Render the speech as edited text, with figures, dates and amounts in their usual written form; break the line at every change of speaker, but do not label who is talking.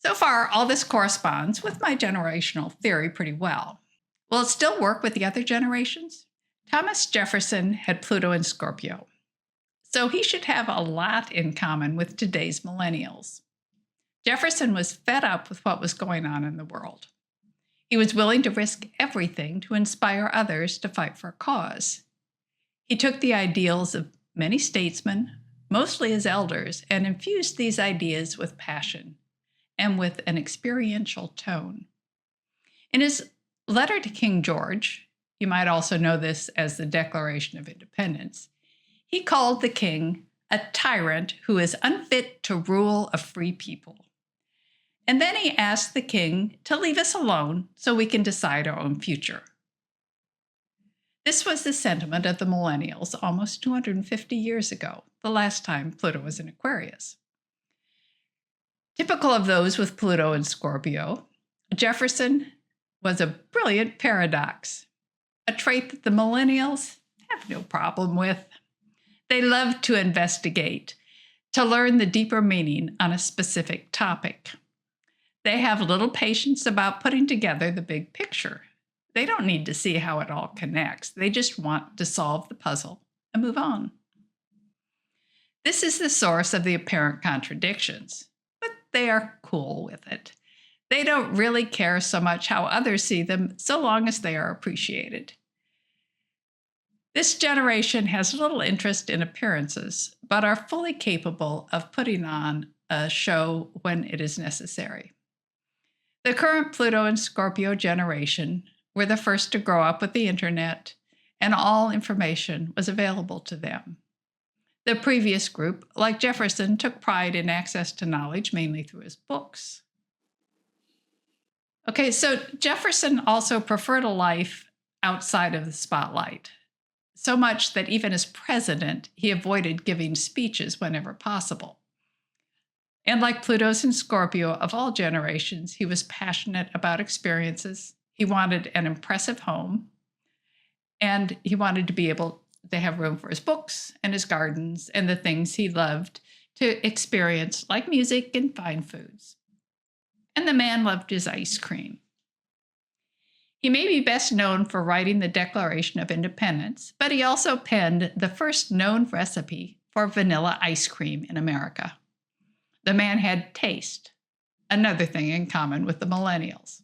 So far, all this corresponds with my generational theory pretty well. Will it still work with the other generations? Thomas Jefferson had Pluto in Scorpio, so he should have a lot in common with today's millennials. Jefferson was fed up with what was going on in the world. He was willing to risk everything to inspire others to fight for a cause. He took the ideals of many statesmen, mostly his elders, and infused these ideas with passion and with an experiential tone. In his letter to King George, you might also know this as the Declaration of Independence, he called the king a tyrant who is unfit to rule a free people. And then he asked the king to leave us alone so we can decide our own future. This was the sentiment of the millennials almost 250 years ago, the last time Pluto was in Aquarius. Typical of those with Pluto in Scorpio, Jefferson was a brilliant paradox, a trait that the millennials have no problem with. They love to investigate, to learn the deeper meaning on a specific topic. They have little patience about putting together the big picture. They don't need to see how it all connects. They just want to solve the puzzle and move on. This is the source of the apparent contradictions, but they are cool with it. They don't really care so much how others see them, so long as they are appreciated. This generation has little interest in appearances, but are fully capable of putting on a show when it is necessary. The current Pluto and Scorpio generation were the first to grow up with the internet, and all information was available to them. The previous group, like Jefferson, took pride in access to knowledge, mainly through his books. Okay, so Jefferson also preferred a life outside of the spotlight, so much that even as president, he avoided giving speeches whenever possible. And like Pluto's in Scorpio of all generations, he was passionate about experiences. He wanted an impressive home, and he wanted to be able to have room for his books and his gardens and the things he loved to experience, like music and fine foods. And the man loved his ice cream. He may be best known for writing the Declaration of Independence, but he also penned the first known recipe for vanilla ice cream in America. The man had taste, another thing in common with the millennials.